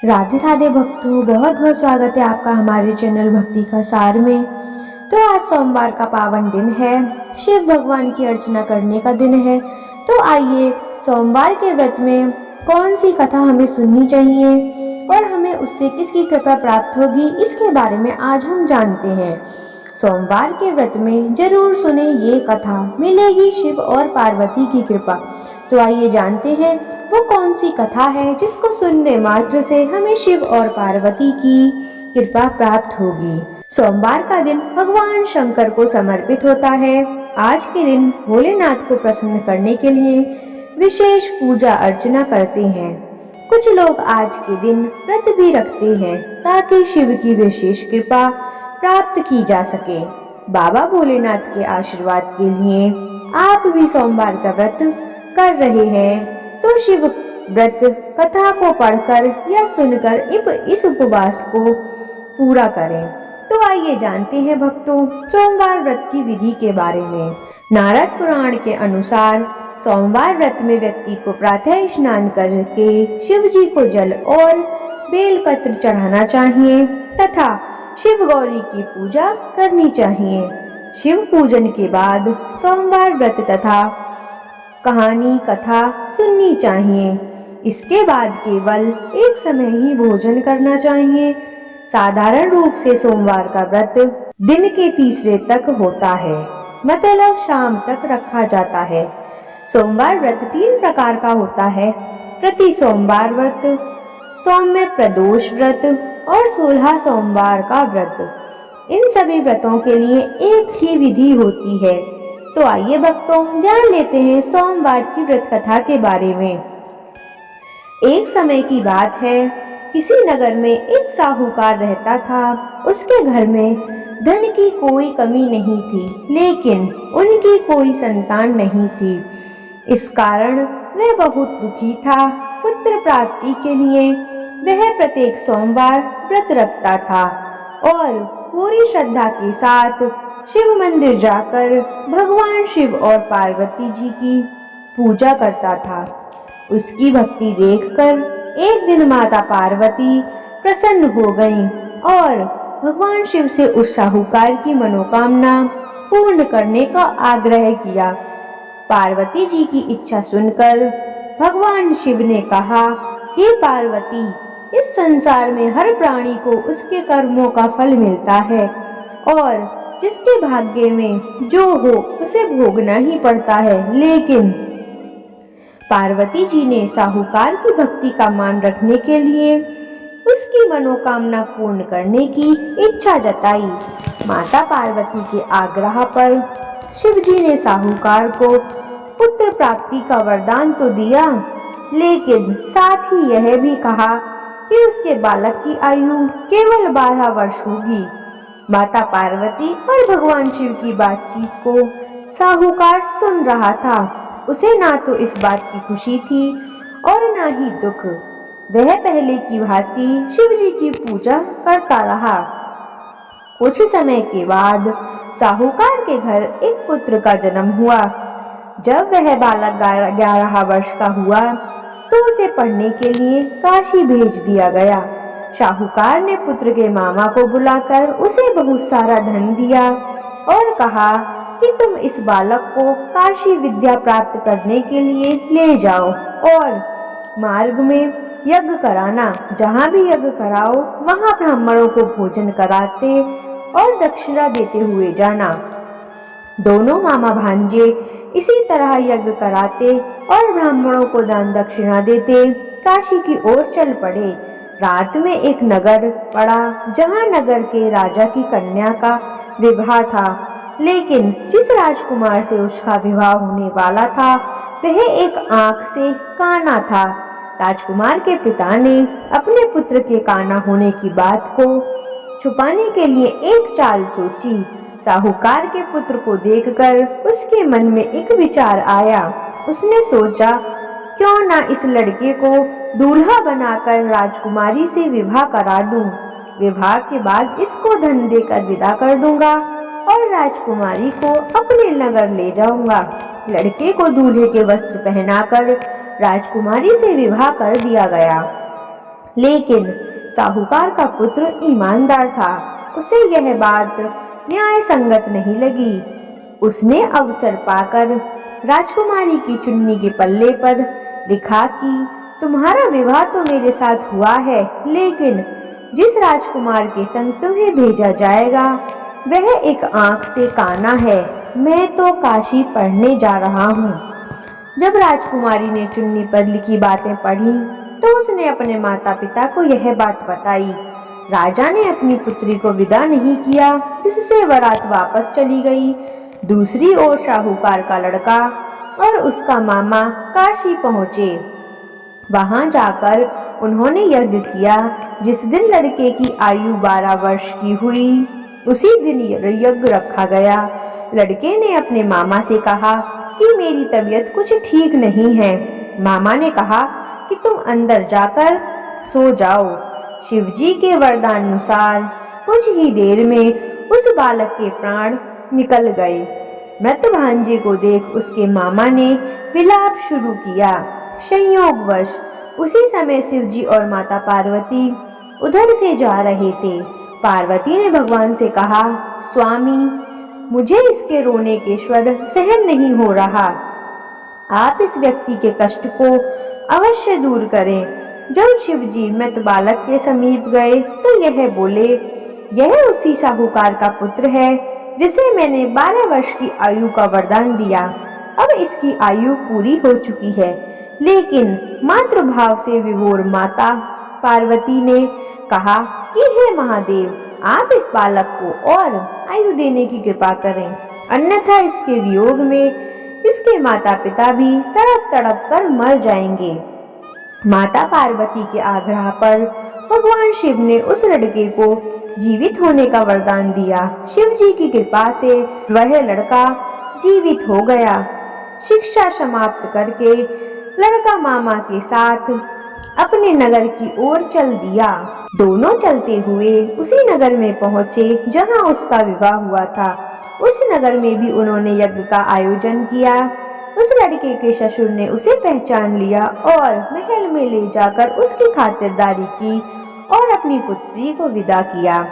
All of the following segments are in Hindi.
राधे राधे भक्तों, बहुत बहुत स्वागत है आपका हमारे चैनल भक्ति का सार में। तो आज सोमवार का पावन दिन है, शिव भगवान की अर्चना करने का दिन है। तो आइए सोमवार के व्रत में कौन सी कथा हमें सुननी चाहिए और हमें उससे किसकी कृपा प्राप्त होगी, इसके बारे में आज हम जानते हैं। सोमवार के व्रत में जरूर सुने ये कथा, मिलेगी शिव और पार्वती की कृपा। तो आइए जानते हैं वो कौन सी कथा है जिसको सुनने मात्र से हमें शिव और पार्वती की कृपा प्राप्त होगी। सोमवार का दिन भगवान शंकर को समर्पित होता है। आज के दिन भोलेनाथ को प्रसन्न करने के लिए विशेष पूजा अर्चना करते हैं। कुछ लोग आज के दिन व्रत भी रखते हैं ताकि शिव की विशेष कृपा प्राप्त की जा सके। बाबा भोलेनाथ के आशीर्वाद के लिए आप भी सोमवार का व्रत कर रहे हैं तो शिव व्रत कथा को पढ़कर या सुनकर इस उपवास को पूरा करें। तो आइए जानते हैं भक्तों सोमवार व्रत की विधि के बारे में। नारद पुराण के अनुसार सोमवार व्रत में व्यक्ति को प्रातः स्नान करके शिव जी को जल और बेलपत्र चढ़ाना चाहिए तथा शिव गौरी की पूजा करनी चाहिए। शिव पूजन के बाद सोमवार व्रत तथा कहानी कथा सुननी चाहिए। इसके बाद केवल एक समय ही भोजन करना चाहिए। साधारण रूप से सोमवार का व्रत दिन के तीसरे तक होता है, मतलब शाम तक रखा जाता है। सोमवार व्रत 3 प्रकार का होता है: प्रति सोमवार व्रत, सौम्य प्रदोष व्रत और 16 सोमवार का व्रत। इन सभी व्रतों के लिए एक ही विधि होती है। तो आइए भक्तों जान लेते हैं सोमवार की व्रत कथा के बारे में। एक समय की बात है, किसी नगर में एक साहूकार रहता था। उसके घर में धन की कोई कमी नहीं थी, लेकिन उनकी कोई संतान नहीं थी। इस कारण वह बहुत दुखी था। पुत्र प्राप्ति के लिए वह प्रत्येक सोमवार व्रत रखता था और पूरी श्रद्धा के साथ शिव मंदिर जाकर भगवान शिव और पार्वती जी की पूजा करता था। उसकी भक्ति देखकर एक दिन माता पार्वती प्रसन्न हो गईं और भगवान शिव से उस साहूकार की मनोकामना पूर्ण करने का आग्रह किया। पार्वती जी की इच्छा सुनकर भगवान शिव ने कहा, हे पार्वती, इस संसार में हर प्राणी को उसके कर्मों का फल मिलता है और जिसके भाग्य में जो हो उसे भोगना ही पड़ता है। लेकिन पार्वती जी ने साहूकार की भक्ति का मान रखने के लिए उसकी मनोकामना पूर्ण करने की इच्छा जताई। माता पार्वती के आग्रह पर शिव जी ने साहूकार को पुत्र प्राप्ति का वरदान तो दिया, लेकिन साथ ही यह भी कहा कि उसके बालक की आयु केवल 12 वर्ष होगी। माता पार्वती और भगवान शिव की बातचीत को साहूकार सुन रहा था। उसे ना तो इस बात की खुशी थी और ना ही दुख। वह पहले की भांति शिव जी की पूजा करता रहा। कुछ समय के बाद साहूकार के घर एक पुत्र का जन्म हुआ। जब वह बालक 11 वर्ष का हुआ तो उसे पढ़ने के लिए काशी भेज दिया गया। साहूकार ने पुत्र के मामा को बुलाकर उसे बहुत सारा धन दिया और कहा कि तुम इस बालक को काशी विद्या प्राप्त करने के लिए ले जाओ और मार्ग में यज्ञ कराना। जहाँ भी यज्ञ कराओ वहाँ ब्राह्मणों को भोजन कराते और दक्षिणा देते हुए जाना। दोनों मामा भांजे इसी तरह यज्ञ कराते और ब्राह्मणों को दान दक्षिणा देते काशी की ओर चल पड़े। रात में एक नगर पड़ा जहाँ नगर के राजा की कन्या का विवाह था, लेकिन जिस राजकुमार से उसका विवाह होने वाला था वह एक आंख से काना था। राजकुमार के पिता ने अपने पुत्र के काना होने की बात को छुपाने के लिए एक चाल सोची। साहूकार के पुत्र को देखकर उसके मन में एक विचार आया। उसने सोचा, क्यों ना इस लड़के को दूल्हा बनाकर राजकुमारी से विवाह करा दूं। विवाह के बाद इसको धन देकर विदा कर दूंगा और राजकुमारी को अपने नगर ले जाऊंगा। लड़के को दूल्हे के वस्त्र पहनाकर राजकुमारी से विवाह कर दिया गया। लेकिन साहूकार का पुत्र ईमानदार था। उसे यह बात न्याय संगत नहीं लगी। उसने अवसर पाकर राजकुमारी की चुन्नी के पल्ले पर लिखा कि तुम्हारा विवाह तो मेरे साथ हुआ है, लेकिन जिस राजकुमार के संग तुम्हें भेजा जाएगा वह एक आंख से काना है। मैं तो काशी पढ़ने जा रहा हूँ। जब राजकुमारी ने चुन्नी पर लिखी बातें पढ़ी तो उसने अपने माता पिता को यह बात बताई। राजा ने अपनी पुत्री को विदा नहीं किया, जिससे बारात वापस चली गई। दूसरी ओर साहूकार का लड़का और उसका मामा काशी पहुंचे। वहां जाकर उन्होंने यज्ञ किया। जिस दिन लड़के की आयु 12 वर्ष की हुई उसी दिन यज्ञ रखा गया। लड़के ने अपने मामा से कहा कि मेरी तबीयत कुछ ठीक नहीं है। मामा ने कहा कि तुम अंदर जाकर सो जाओ। शिवजी के वरदानुसार कुछ ही देर में उस बालक के प्राण निकल गए। मृत भांजे को देख उसके मामा ने विलाप शुरू किया। संयोगवश उसी समय शिवजी और माता पार्वती उधर से जा रहे थे। पार्वती ने भगवान से कहा, स्वामी, मुझे इसके रोने के स्वर सहन नहीं हो रहा। आप इस व्यक्ति के कष्ट को अवश्य दूर करें। जब शिवजी मृत बालक के समीप गए तो यह बोले, यह उसी साहूकार का पुत्र है जिसे मैंने 12 वर्ष की आयु का वरदान दिया। अब इसकी आयु पूरी हो चुकी है, लेकिन मातृभाव से विभोर माता पार्वती ने कहा कि हे महादेव, आप इस बालक को और आयु देने की कृपा करें, अन्यथा इसके वियोग में इसके माता पिता भी तड़प तड़प कर मर जाएंगे। माता पार्वती के आग्रह पर भगवान शिव ने उस लड़के को जीवित होने का वरदान दिया। शिव जी की कृपा से वह लड़का जीवित हो गया। शिक्षा समाप्त करके लड़का मामा के साथ अपने नगर की ओर चल दिया। दोनों चलते हुए उसी नगर में पहुंचे जहां उसका विवाह हुआ था। उस नगर में भी उन्होंने यज्ञ का आयोजन किया। उस लड़के के ससुर ने उसे पहचान लिया और महल में ले जाकर उसकी खातिरदारी की और अपनी पुत्री को विदा किया।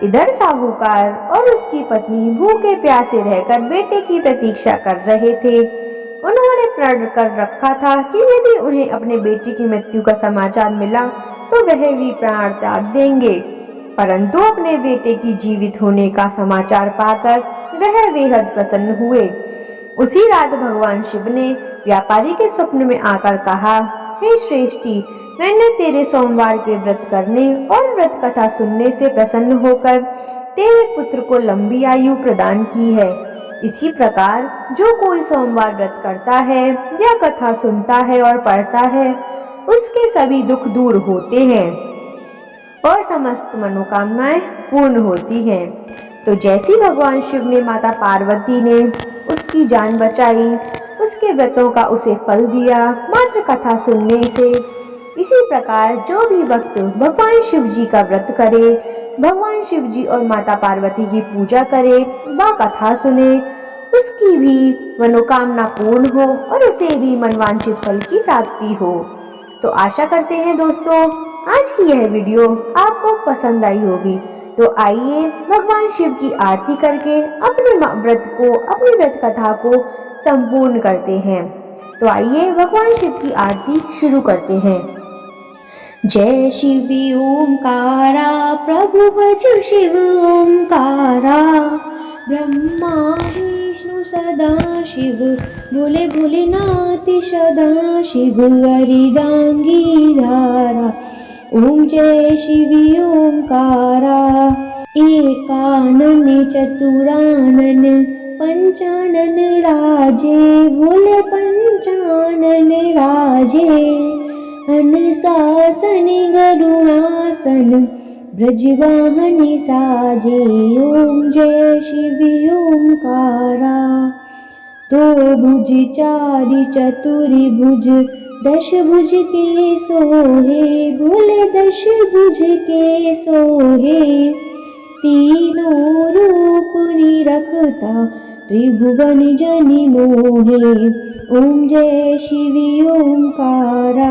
इधर साहूकार और उसकी पत्नी भूखे प्यासे रहकर बेटे की प्रतीक्षा कर रहे थे। उन्होंने प्रण कर रखा था कि यदि उन्हें अपने बेटे की मृत्यु का समाचार मिला तो वह भी प्राण त्याग देंगे। परंतु अपने बेटे की जीवित होने का समाचार पाकर वह बेहद प्रसन्न हुए। उसी रात भगवान शिव ने व्यापारी के स्वप्न में आकर कहा, हे श्रेष्ठी, मैंने तेरे सोमवार के व्रत करने और व्रत कथा सुनने से प्रसन्न होकर तेरे पुत्र को लंबी आयु प्रदान की है। इसी प्रकार जो कोई सोमवार व्रत करता है या कथा सुनता है और पढ़ता है, उसके सभी दुख दूर होते हैं और समस्त मनोकामनाएं पूर्ण होती हैं। तो जैसी भगवान शिव ने माता पार्वती ने उसकी जान बचाई, उसके व्रतों का उसे फल दिया मात्र कथा सुनने से, इसी प्रकार जो भी भक्त भगवान शिव जी का व्रत करे, भगवान शिव जी और माता पार्वती की पूजा करे व कथा सुने, उसकी भी मनोकामना पूर्ण हो और उसे भी मनवांछित फल की प्राप्ति हो। तो आशा करते हैं दोस्तों आज की यह वीडियो आपको पसंद आई होगी। तो आइए भगवान शिव की आरती करके अपने अपनी व्रत कथा को संपूर्ण करते हैं। तो आइए भगवान शिव की आरती शुरू करते हैं। जय शिव ओंकारा, प्रभु भज शिव ओंकारा, ब्रह्मा विष्णु सदा शिव, भोले भोलेनाथ सदा शिव, हरिदांगी धारा। ओम जय शिव ओंकारा, एकानन चतुरानन, पंचानन राजे, भोले पंचानन राजे, अनुशासन गरुड़ासन, ब्रजवाहन साजे। ओम जय शिव ओंकारा। दो भुज चारि चतुरि भुज, दश भुज के सोहे, भोले दश भुज के सोहे, तीनों रूप निरखता, त्रिभुवन जनि मोहे। ओम जय शिव ओंकारा।